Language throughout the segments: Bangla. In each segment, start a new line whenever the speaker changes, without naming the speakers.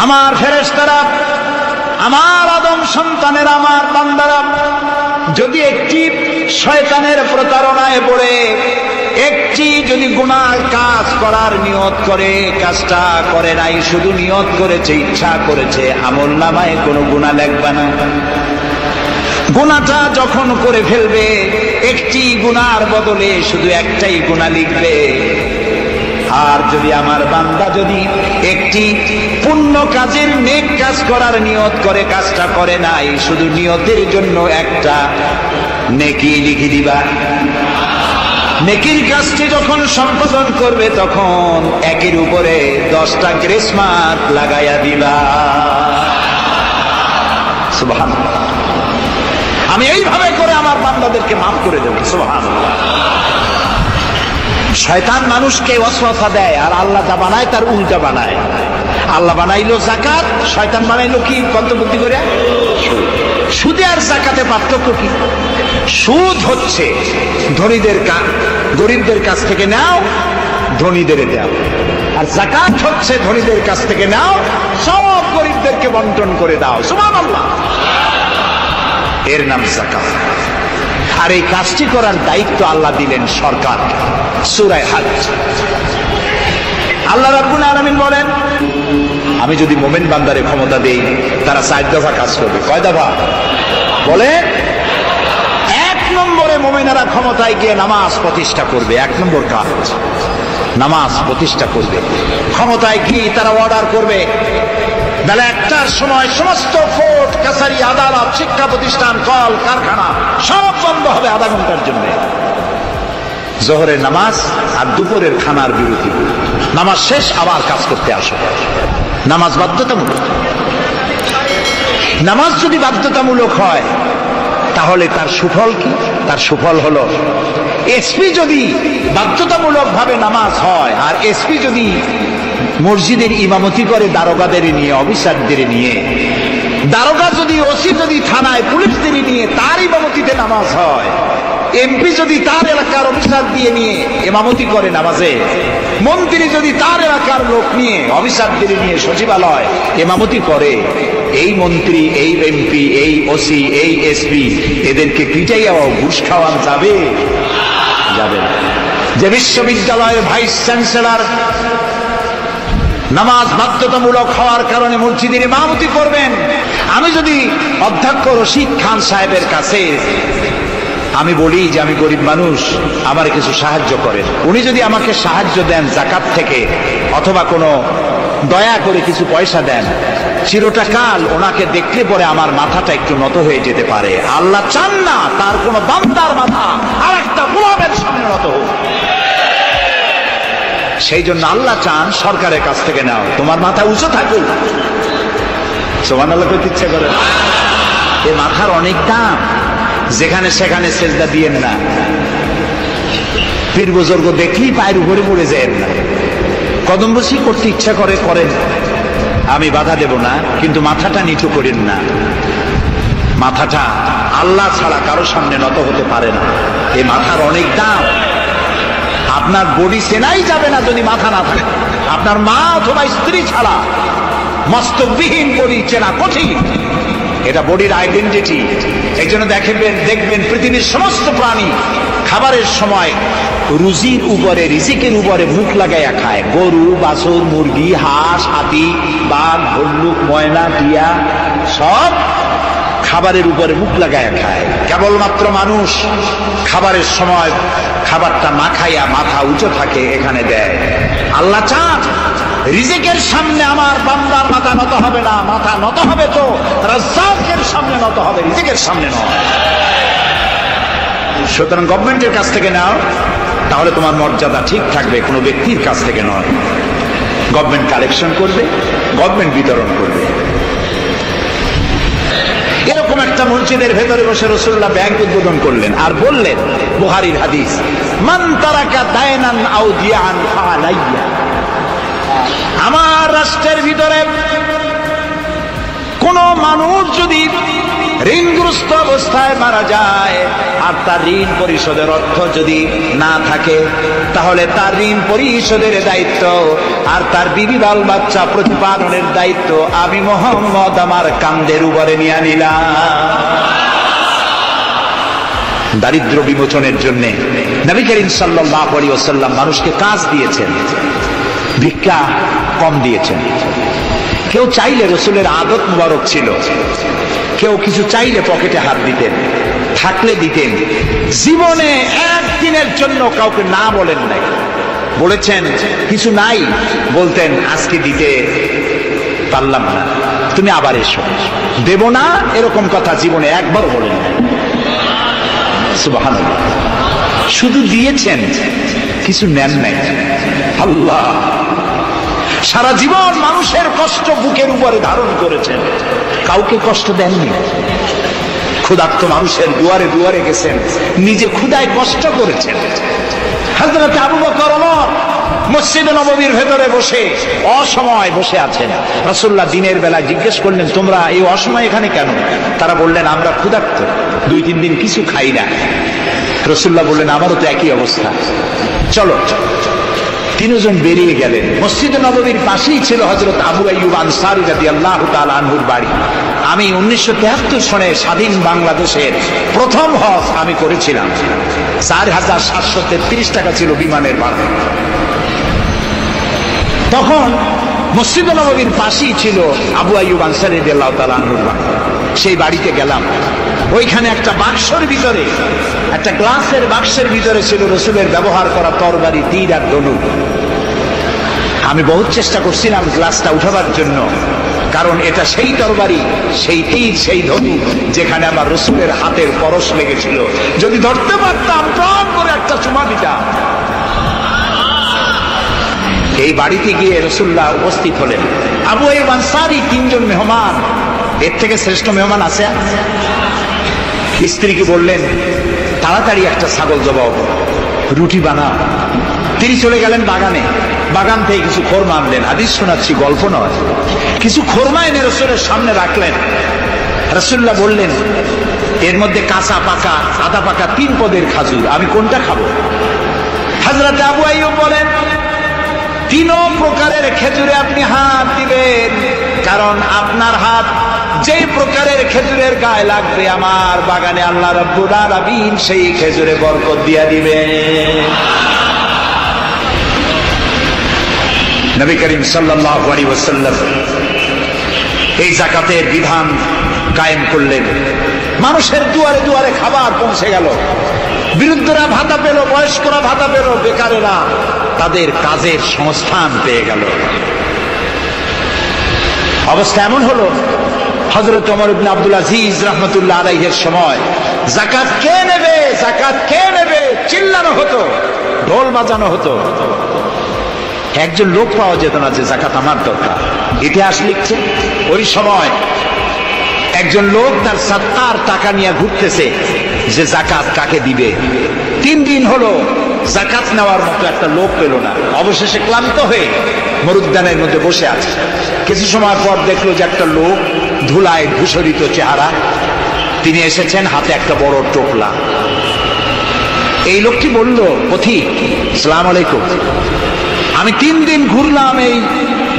আমার ফেরেশতারা, আমার আদম সন্তানের, আমার বান্দারা যদি একটি শয়তানের প্রতারণায় পড়ে একটি যদি গুনাহ কাজ করার নিয়ত করে, কাজটা করে নাই, শুধু নিয়ত করেছে, ইচ্ছা করেছে, আমলনামায় কোনো গুনাহ লিখবে না। গুনাহটা যখন করে ফেলবে, একটি গুনার বদলে শুধু একটাই গুনাহ লিখবে। আর যদি আমার বান্দা যদি একটি পুণ্য কাজের, নেক কাজ করার নিয়ত করে, কাজটা করে নাই, শুধু নিয়তের জন্য একটা নেকি লিখে দিবা। নেকির কাজটি যখন সম্পাদন করবে তখন একের উপরে 10টা গ্রেস মার্ক লাগাইয়া দিবা। সুবহানাল্লাহ। আমি এইভাবে করে আমার বান্দাদেরকে মাফ করে দেব। সুবহানাল্লাহ। শয়তান মানুষকে ওয়াসওয়াসা দেয়, আর আল্লাহ যা বানায় তার উল্টা বানায়। আল্লাহ বানাইলো যাকাত, শয়তান বানাইলো কি? কত বুদ্ধি করে। সুদে আর যাকাতে পার্থক্য কি? সুদ হচ্ছে গরিবদের কাছ থেকে নাও, ধনীদের দাও। আর যাকাত হচ্ছে ধনীদের কাছ থেকে নাও, সব গরিবদেরকে বন্টন করে দাও। সুবহানাল্লাহ। এর নাম যাকাত। আর এই কাজটি করার দায়িত্ব আল্লাহ দিলেন সরকার। সূরা হজ। আল্লাহ রাব্বুল আলামিন বলেন, আমি যদি মুমিন বান্দারে ক্ষমতা দেই, তারা 4 দফা কাজ করবে। কয় দফা? বলে 1 নম্বরে মুমিনেরা ক্ষমতায় গিয়ে নামাজ প্রতিষ্ঠা করবে। 1 নম্বর কাজ নামাজ প্রতিষ্ঠা করবে। ক্ষমতায় গিয়ে তারা অর্ডার করবে, বেলা 1টার সময় সমস্ত কোর্ট কাছারি, আদালত, শিক্ষা প্রতিষ্ঠান, কল কারখানা সব বন্ধ হবে আধা ঘন্টার জন্য। জোহরের নামাজ আর দুপুরের খানার বিরতি। নামাজ শেষ, আবার কাজ করতে আসো। নামাজ বাধ্যতামূলক। নামাজ যদি বাধ্যতামূলক হয় তাহলে তার সুফল কি? তার সুফল হলো, এসপি যদি বাধ্যতামূলক ভাবে নামাজ হয়, আর এসপি যদি মসজিদের ইমামতি করে দারোগাদের নিয়ে, অফিসারদের নিয়ে, দারোগা যদি, ওসি যদি থানায় পুলিশদের নিয়ে তার ইমামতিতে নামাজ হয়, এমপি যদি তার এলাকার অফিসার দিয়ে নিয়ে ইমামতি করে নামাজে, মন্ত্রী যদি তার এলাকার লোক নিয়ে, অফিসারদের নিয়ে সচিবালয় ইমামতি করে, এই মন্ত্রী, এই এমপি, এই ওসি, এই এসপি এদেরকে পিটাইয়া ঘুষ খাওয়ান যাবে? যাবে না। যে বিশ্ববিদ্যালয়ের ভাইস চ্যান্সেলর নামাজ বাধ্যতামূলক হওয়ার কারণে মসজিদের ইমামতি করবেন, আমি যদি অধ্যক্ষ রশিদ খান সাহেবের কাছে আমি বলি যে আমি গরিব মানুষ, আমার কিছু সাহায্য করেন, উনি যদি আমাকে সাহায্য দেন যাকাত থেকে, অথবা কোনো দয়া করে কিছু পয়সা দেন, চিরটা কাল ওনাকে দেখলে পরে আমার মাথাটা একটু নত হয়ে যেতে পারে। আল্লাহ চান না তার কোন বান্দার মাথা আর একটা গোলামের সামনে নত হোক। সেই জন্য আল্লাহ চান সরকারের কাছ থেকে নাও, তোমার মাথা উঁচু থাকুক। সুবহানাল্লাহ করতে ইচ্ছে করে। এ মাথার অনেক দাম, যেখানে সেখানে সেজদা দিয়েন না। পীর বুজুর্গ দেখলেই পায়ের উপরে পড়ে যায় না। কদম বসি করতে ইচ্ছা করে করেন, আমি বাধা দেব না, কিন্তু মাথাটা নিচু করেন না। মাথাটা আল্লাহ ছাড়া কারো সামনে নত হতে পারে না। এই মাথার অনেক দাম। আপনার বডি চেনাই যাবে না যদি মাথা না থাকে। আপনার মা অথবা স্ত্রী ছাড়া মস্তকবিহীন বডি চেনা কঠিন। এটা বডির আইডেন্টিটি। এই জন্য দেখবেন পৃথিবীর সমস্ত প্রাণী খাবারের সময় রুজির উপরে, রিজিকের উপরে মুখ লাগাইয়া খায়। গরু, বাছুর, মুরগি, হাঁস, হাতি, বাঘ, ভল্লুক, ময়না, টিয়া সব খাবারের উপরে মুখ লাগাইয়া খায়। কেবলমাত্র মানুষ খাবারের সময় খাবারটা না খাইয়া মাথা উঁচু থাকে, এখানে দেয়। আল্লাহ চান রিজিকের সামনে আমার বান্দার মাথা নত হবে না, মাথা নত হবে তো রাজ্জাকের সামনে নত হবে, রিজিকের সামনে নয়। সুতরাং গভর্নমেন্টের কাছ থেকে নাও, তাহলে তোমার মর্যাদা ঠিক থাকবে, কোনো ব্যক্তির কাছ থেকে নয়। গভর্নমেন্ট কালেকশন করবে, গভর্নমেন্ট বিতরণ করবে। এরকম একটা মসজিদের ভেতরে বসে রাসূলুল্লাহ ব্যাংক উদ্বোধন করলেন আর বললেন, বুখারীর হাদিস, মান তারাকা দায়নান আও দিয়ান ফালাইয়া। আমার রাষ্ট্রের ভিতরে কোন মানুষ যদি ঋণগ্রস্ত অবস্থায় মারা যায় আর তার ঋণ পরিশোধের অর্থ যদি না থাকে, তাহলে তার ঋণ পরিশোধের দায়িত্ব আর তার বিবি বাল বাচ্চা প্রতিপালনের দায়িত্ব আমি মুহাম্মদ আমার কাঁধের উপরে নিয়ে নিলাম। দারিদ্র বিমোচনের জন্য নবী করিম সাল্লাল্লাহু আলাইহি ওয়াসাল্লাম মানুষকে কাজ দিয়েছেন, ভিক্ষা কম দিয়েছেন। কেউ চাইলে, রসুলের আদত মুবারক ছিল, কেউ কিছু চাইলে পকেটে হাত দিতেন, থাকলে দিতেন। জীবনে একদিনের জন্য কাউকে না বলেন নাই। বলেছেন কিছু নাই, বলতেন আজকে দিতে পারলাম না, তুমি আবার এসো, দেব না এরকম কথা জীবনে একবারও বলেন নাই। সুবহানাল্লাহ। শুধু দিয়েছেন, কিছু নেন নাই। আল্লাহ, সারা জীবন মানুষের কষ্ট বুকের উপরে ধারণ করেছেন, কাউকে কষ্ট দেননি। ক্ষুধার্ত মানুষের দুয়ারে দুয়ারে গেছেন, নিজে ক্ষুধায় কষ্ট করেছেন। হযরত আবু বকর ওমর মসজিদে নববীর ভেতরে বসে অসময় বসে আছেন। রাসূলুল্লাহ দিনের বেলা জিজ্ঞেস করলেন, তোমরা এই অসময় এখানে কেন? তারা বললেন, আমরা ক্ষুধার্ত, 2-3 দিন কিছু খাই না। রাসূলুল্লাহ বললেন, আমারও তো একই অবস্থা, চলো। তিনজন বেরিয়ে গেলেন। মসজিদে নববীর পাশেই ছিল হযরত আবু আইয়ুব আনসারী রাদিয়াল্লাহু তাআলা আনহুর বাড়ি। আমি 1973 সনে স্বাধীন বাংলাদেশের প্রথম হজ আমি করেছিলাম। 4733 টাকা ছিল বিমানের ভাড়া। তখন মসজিদে নববীর পাশেই ছিল আবু আইয়ুব আনসারী রাদিয়াল্লাহু তাআলা আনহুর বাড়ি। সেই বাড়িতে গেলাম। ওইখানে একটা বাক্সের ভিতরে, একটা গ্লাসের বাক্সের ভিতরে ছিল রসুলের ব্যবহার করা তরবারি, তীর আর ধনুক। আমি বহুত চেষ্টা করছিলাম গ্লাসটা উঠাবার জন্য, কারণ এটা সেই তরবারি, সেই তীর, সেই ধনুক যেখানে আমার রসুলের হাতের পরশ লেগেছিল। যদি ধরতে পারতাম প্রাণ করে একটা চুমা দিতাম। এই বাড়িতে গিয়ে রাসূলুল্লাহ উপস্থিত হলেন। আবু আইয়ুব আনসারী 3 জন মেহমান, এর থেকে শ্রেষ্ঠ মেহমান আছে? স্ত্রীকে বললেন, তাড়াতাড়ি একটা ছাগল জবাও, রুটি বানাও। তিনি চলে গেলেন বাগানে। বাগান থেকে কিছু খোরমা আনলেন। হাদিস শোনাচ্ছি, গল্প নয়। কিছু খোরমা এনে রাসূলের সামনে রাখলেন। রাসূলুল্লাহ বললেন, এর মধ্যে কাঁচা পাকা, আধা পাকা 3 পদের খাজুর, আমি কোনটা খাবো? হযরত আবু আইয়ুব বলেন, 3 প্রকারের খেজুরে আপনি হাত দিবেন, কারণ আপনার হাত যে প্রকারের খেজুরের গায়ে লাগবে আমার বাগানে আল্লাহ রাব্বুল আলামিন সেই খেজুরে বরকত দিয়া দিবেন। নবী করিম সাল্লাল্লাহু আলাইহি ওয়াসাল্লাম এই যাকাতের বিধান কায়েম করলেন। মানুষের দুয়ারে দুয়ারে খাবার পৌঁছে গেল। বৃদ্ধরা ভাতা পেল, বয়স্করা ভাতা পেল, বেকারেরা তাদের কাজের সংস্থান পেয়ে গেল। অবস্থা এমন হলো, হযরত ওমর ইবনে আব্দুল আজিজ রাহমাতুল্লাহ আলাইহির সময় যাকাত কে নেবে, যাকাত কে নেবে চিল্লানো হতো, ঢোল বাজানো হতো। একজন লোক পাওয়া যেত না যে যাকাত আমার দরকার। ইতিহাস লিখছে, ওই সময় একজন লোক তার সত্তার টাকা নিয়ে ঘুরতেছে যে যাকাত কাকে দিবে। 3 দিন হলো যাকাত নেওয়ার মতো একটা লোক পেল না। অবশেষে ক্লান্ত হয়ে মরুদ্যানের মধ্যে বসে আছে। কিছু সময় পর দেখলো যে একটা লোক, ধুলায় ধূসরিত চেহারা, তিনি এসেছেন, হাতে একটা বড় টোপলা। এই লোকটি বলল, পথিক, আসসালামু আলাইকুম, আমি 3 দিন ঘুরলাম এই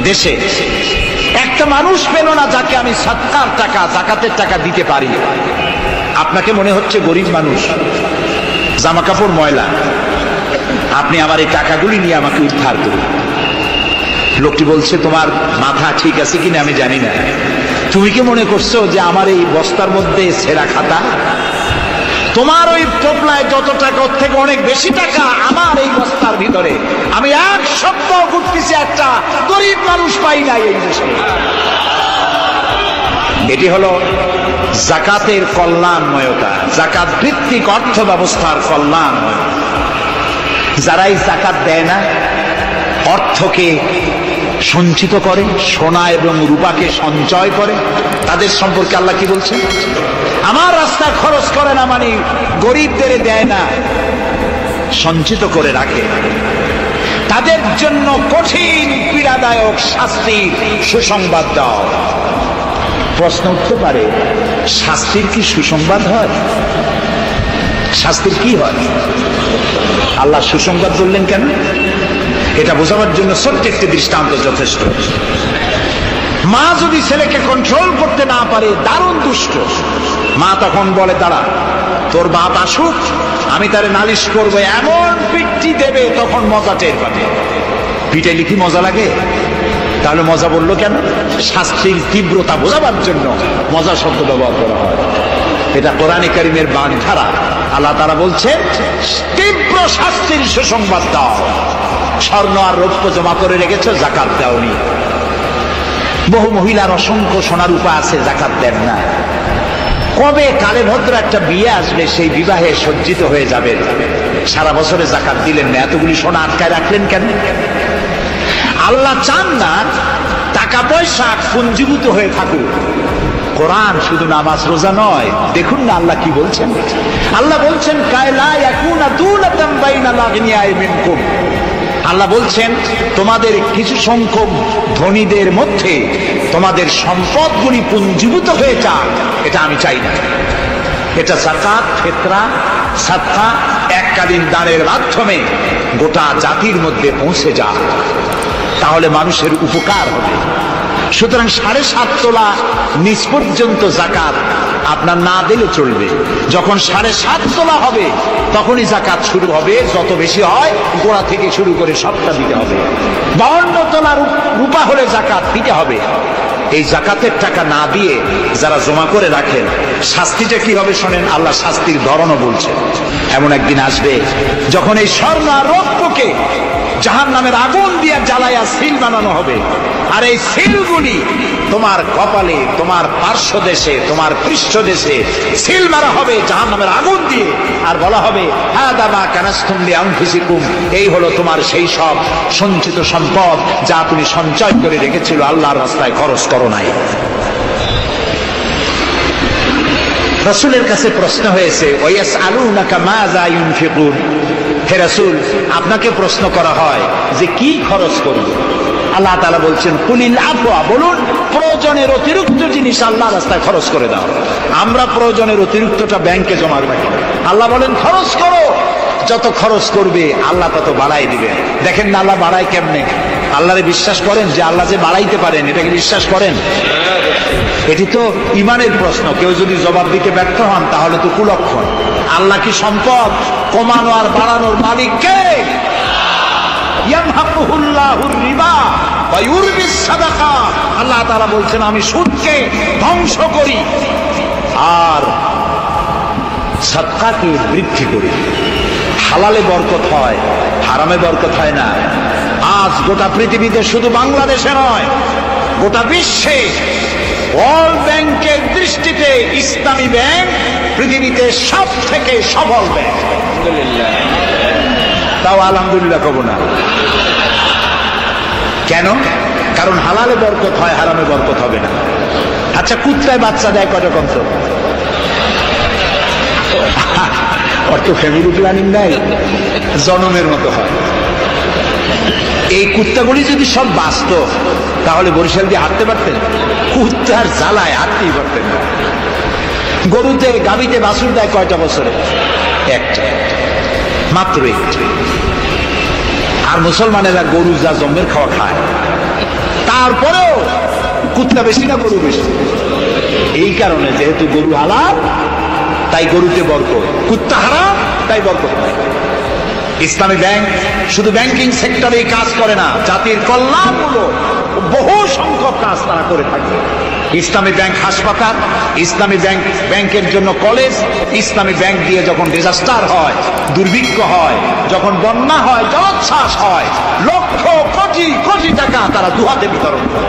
দেশে, একটা মানুষ পেল না যাকে আমি সদকার টাকা, যাকাতের টাকা দিতে পারি। আপনাকে মনে হচ্ছে গরিব মানুষ, জামা কাপড় ময়লা, আপনি আমার এই টাকাগুলি নিয়ে আমাকে উদ্ধার করুন। লোকটি বলছে, তোমার মাথা ঠিক আছে কিনা আমি জানি না, তুমি কি মনে করছো যে আমার এই বস্তার মধ্যে ছেঁড়া খাতা? তোমার ওই টোপলায় যত টাকা, ওর থেকে অনেক বেশি টাকা আমার এই বস্তার ভিতরে। আমি 1 সপ্তাহ ঘুরতেছি, একটা গরিব মানুষ পাই নাই এই দেশে। এটি হলো যাকাতের কল্যাণময়তা, যাকাত ভিত্তিক অর্থ ব্যবস্থার কল্যাণময়তা। যারাই যাকাত দেয় না, অর্থকে সঞ্চিত করে, সোনা এবং রূপাকে সঞ্চয় করে, তাদের সম্পর্কে আল্লাহ কি বলছেন? আমার রাস্তা খরচ করে না মানে গরিবদের দেয় না, সঞ্চিত করে রাখে, তাদের জন্য কঠিন পীড়াদায়ক শাস্তির সুসংবাদ দাও। প্রশ্ন উঠতে পারে, শাস্তির কি সুসংবাদ হয়? শাস্তির কি হয়? আল্লাহ সুসংবাদ বললেন কেন? এটা বোঝাবার জন্য ছোট্ট একটি দৃষ্টান্ত যথেষ্ট। মা যদি ছেলেকে কন্ট্রোল করতে না পারে, দারুণ দুষ্ট, মা তখন বলে, দাঁড়া, তোর বাপ আসুক, আমি তারে নালিশ করবো, এমন পিঠটি দেবে, তখন মজা টের পাবে। পিটাইলে কি মজা লাগে? তাহলে মজা বললো কেন? শাস্তির তীব্রতা বোঝাবার জন্য মজা শব্দ ব্যবহার করা হয়। এটা কোরআনে কারিমের বাগধারা। আল্লাহ তাআলা বলছেন, তীব্র শাস্তির সুসংবাদ দাও। স্বর্ণ আর রৌপ্য জমা করে রেখেছ, যাকাত দাওনি। বহু মহিলার অসংখ্য সোনার রূপা আছে, যাকাত দেন না। কবে কালে ভদ্র একটা বিয়ে আসবে, সেই বিবাহে সজ্জিত হয়ে যাবেন, সারা বছরে যাকাত দিলেন না, এতগুলি সোনা আটকায় রাখলেন কেন? আল্লাহ চান না টাকা পয়সা পুঞ্জীভূত হয়ে থাকুক। কোরআন শুধু নামাজ রোজা নয়, দেখুন না আল্লাহ কি বলছেন। আল্লাহ বলছেন, কায়লা ইয়াকুনা দুলাতাম বাইনাল আগনিয়াই মিনকুম। আল্লাহ বলছেন, তোমাদের কিছু সংখ্যক ধনীদের মধ্যে তোমাদের সম্পদগুলি পুঞ্জীভূত হয়ে যাক, এটা আমি চাই না। এটা যাকাত, ফিতরা, সাদকা, এককালীন দানের মাধ্যমে গোটা জাতির মধ্যে পৌঁছে যাক, তাহলে মানুষের উপকার হবে। সুতরাং 7.5 তোলা নিচ পর্যন্ত যাকাত আপনার না দিলে চলবে। যখন 7.5 তোলা হবে, তখনই যাকাত শুরু হবে। যত বেশি হয়, গোড়া থেকে শুরু করে সবটা দিতে হবে। 52 তোলা রূপা হলে যাকাত দিতে হবে। এই যাকাতের টাকা না দিয়ে যারা জমা করে রাখেন, শাস্তিটা কি হবে শোনেন। আল্লাহ শাস্তির ধরনও বলছেন। এমন একদিন আসবে যখন এই স্বর্ণ আর রৌপ্যকে জাহান্নামের আগুন দিয়ে জ্বালায়া সিল বানানো হবে, আর এই সিলগুলি তোমার কপালে, তোমার পার্শ্ব দেশে, তোমার পৃষ্ঠ দেশে সিল মারা হবে জাহান্নামের আগুন দিয়ে, আর বলা হবে, হাদা মা কানাসতুম লিআনফুসিকুম, এই হলো তোমার সেই সব সঞ্চিত সম্পদ যা তুমি সঞ্চয় করে রেখেছিল, আল্লাহর রাস্তায় খরচ করো নাই। রাসূলের কাছে প্রশ্ন হয়েছে, ওয়ায়াসআলুনাকা মাযা ইউনফিকুন, হে রাসূল, আপনাকে প্রশ্ন করা হয় যে কি খরচ করব। আল্লাহ তাআলা বলছেন, কুলিল আফওয়া, বলুন প্রয়োজনের অতিরিক্ত জিনিস আল্লাহর রাস্তায় খরচ করে দাও। আমরা প্রয়োজনের অতিরিক্তটা ব্যাংকে জমা রাখি। আল্লাহ বলেন খরচ করো, যত খরচ করবে আল্লাহ তত বাড়াই দিবে। দেখেন না আল্লাহ বাড়ায় কেমনে? আল্লাহরে বিশ্বাস করেন যে আল্লাহ যে বাড়াইতে পারেন, এটাকে বিশ্বাস করেন? এটি তো ইমানের প্রশ্ন। কেউ যদি জবাব দিতে ব্যর্থ হন, তাহলে তো কুলক্ষণ। আল্লাহ কি সম্পদ কমানো আর বাড়ানোর মালিক কে? ইয়ামহাকুহুল্লাহুর রিবা ওয়া ইউরবিস সাদাকা। আল্লাহ তাআলা বলছেন, আমি সুদকে ধ্বংস করি আর সাদকাকে বৃদ্ধি করি। হালালে বরকত হয়, হারামে বরকত হয় না। আজ গোটা পৃথিবীতে, শুধু বাংলাদেশে নয়, গোটা বিশ্বে ওয়ার্ল্ড ব্যাংকের দৃষ্টিতে ইসলামী ব্যাংক পৃথিবীতে সব থেকে সফল ব্যাংক। তাও আলহামদুলিল্লাহ কব না। কেন? কারণ হালালে বরকত হয়, হারামে বরকত হবে না। আচ্ছা, কুত্তায় বাচ্চা দেয় কয়টা কন্ত? অর্থ ফ্যামিলি প্ল্যানিং নাই, জনমের মতো হয়। এই কুত্তাগুলি যদি সব বাঁচত, তাহলে বরিশাল দিয়ে হাঁটতে পারতেন? কুত্তার জ্বালায় হাঁটতেই পারতেন না। গরুতে, গাভীতে বাছুর দেয় কয়টা বছরে? একটা, মাত্র একটা। আর মুসলমানেরা গরু যা জন্মের খাওয়া খায়, তারপরেও কুত্তা বেশি না গরু বেশি? এই কারণে, যেহেতু গরু হালাল তাই গরুতে বরকত, কুত্তা হারাম তাই বরকত নাই। ইসলামী ব্যাংক শুধু ব্যাংকিং সেক্টরে কাজ করে না, জাতির কল্যাণমূলক বহু সংখ্যক কাজ তারা করে থাকে। ইসলামী ব্যাংক হাসপাতাল, ইসলামী ব্যাংকের জন্য কলেজ, ইসলামী ব্যাংক দিয়ে যখন ডিজাস্টার হয়, দুর্ভিক্ষ হয়, যখন বন্যা হয়, জলোচ্ছ্বাস হয়, লক্ষ কোটি কোটি টাকা তারা দুহাতে বিতরণ করে।